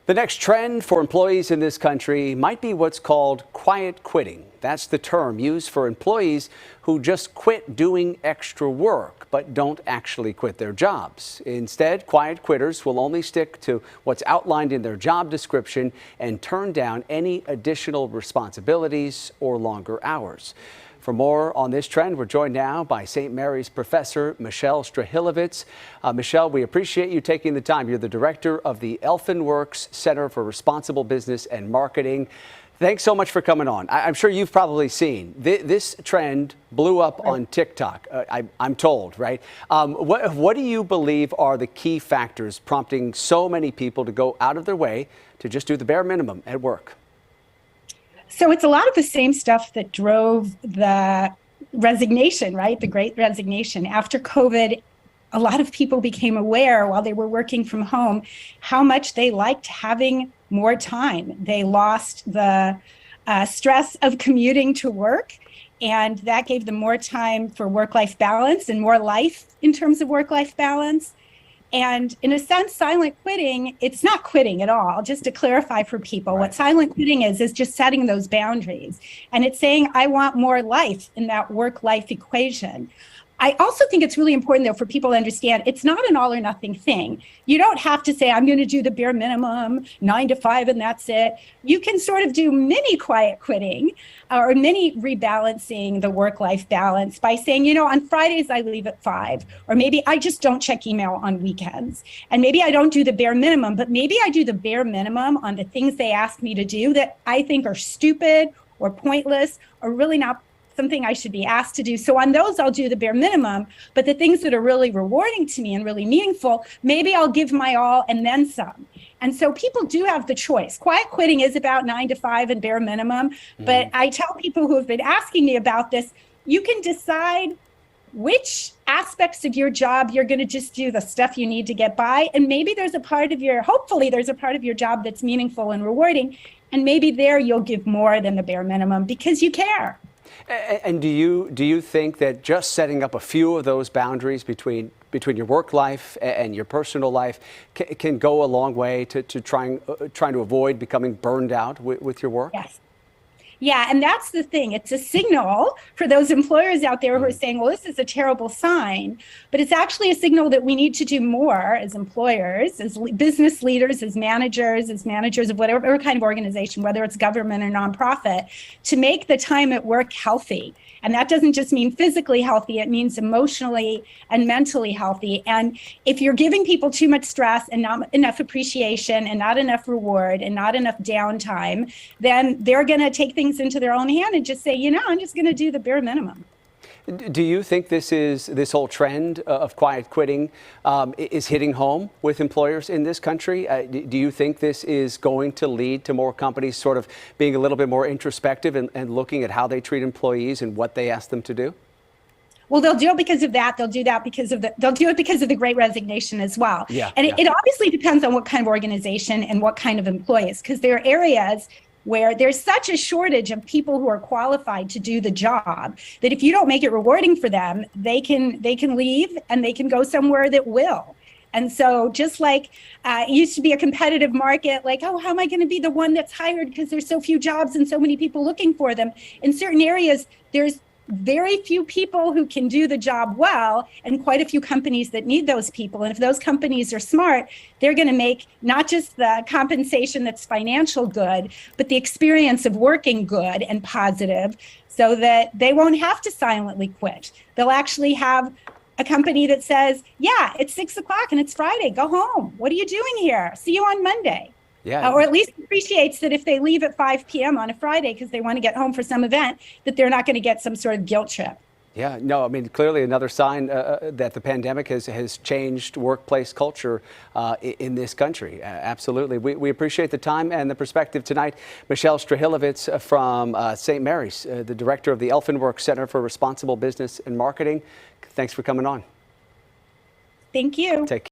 The next trend for employees in this country might be what's called quiet quitting. That's the term used for employees who just quit doing extra work but don't actually quit their jobs. Instead, quiet quitters will only stick to what's outlined in their job description and turn down any additional responsibilities or longer hours. For more on this trend, we're joined now by St. Mary's professor Michal Strahilevitz. Michal, we appreciate you taking the time. You're the director of the Elfenworks Center for Responsible Business and Marketing. Thanks so much for coming on. I'm sure you've probably seen this trend blew up on TikTok, I'm told, right? What do you believe are the key factors prompting so many people to go out of their way to just do the bare minimum at work? So it's a lot of the same stuff that drove the resignation, right? The great resignation. After COVID, a lot of people became aware while they were working from home how much they liked having more time. They lost the stress of commuting to work, and that gave them more time for work-life balance and more life in terms of work-life balance. And in a sense, silent quitting, it's not quitting at all. Just to clarify for people, right. What silent quitting is just setting those boundaries. And it's saying, I want more life in that work-life equation. I also think it's really important, though, for people to understand it's not an all or nothing thing. You don't have to say, I'm going to do the bare minimum, 9 to 5, and that's it. You can sort of do mini quiet quitting or mini rebalancing the work-life balance by saying, on Fridays, I leave at 5, or maybe I just don't check email on weekends. And maybe I don't do the bare minimum, but maybe I do the bare minimum on the things they ask me to do that I think are stupid or pointless or really not something I should be asked to do. So on those, I'll do the bare minimum, but the things that are really rewarding to me and really meaningful, maybe I'll give my all and then some. And so people do have the choice. Quiet quitting is about 9 to 5 and bare minimum, but I tell people who have been asking me about this, you can decide which aspects of your job you're going to just do the stuff you need to get by. And maybe hopefully there's a part of your job that's meaningful and rewarding. And maybe there you'll give more than the bare minimum because you care. And do you think that just setting up a few of those boundaries between your work life and your personal life can go a long way to trying to avoid becoming burned out with your work? Yes. Yeah, and that's the thing. It's a signal for those employers out there who are saying, well, this is a terrible sign, but it's actually a signal that we need to do more as employers, as business leaders, as managers of whatever kind of organization, whether it's government or nonprofit, to make the time at work healthy. And that doesn't just mean physically healthy, it means emotionally and mentally healthy. And if you're giving people too much stress and not enough appreciation and not enough reward and not enough downtime, then they're going to take things into their own hand and just say, I'm just going to do the bare minimum. Do you think this whole trend of quiet quitting is hitting home with employers in this country? Do you think this is going to lead to more companies sort of being a little bit more introspective and looking at how they treat employees and what they ask them to do? Well, they'll do it because of that. They'll do it because of the great resignation as well. Yeah, and it obviously depends on what kind of organization and what kind of employees, because there are areas where there's such a shortage of people who are qualified to do the job that if you don't make it rewarding for them, they can leave and they can go somewhere that will. And so just like it used to be a competitive market, like, oh, how am I going to be the one that's hired because there's so few jobs and so many people looking for them? In certain areas, there's very few people who can do the job well and quite a few companies that need those people. And if those companies are smart, they're going to make not just the compensation that's financial good, but the experience of working good and positive so that they won't have to silently quit. They'll actually have a company that says, yeah, it's 6 o'clock and it's Friday. Go home. What are you doing here? See you on Monday. Yeah. Or at least appreciates that if they leave at 5 p.m. on a Friday because they want to get home for some event, that they're not going to get some sort of guilt trip. Yeah, no, I mean, clearly another sign that the pandemic has changed workplace culture in this country. Absolutely. We appreciate the time and the perspective tonight. Michal Strahilevitz from St. Mary's, the director of the Elfenworks Center for Responsible Business and Marketing. Thanks for coming on. Thank you. Take care.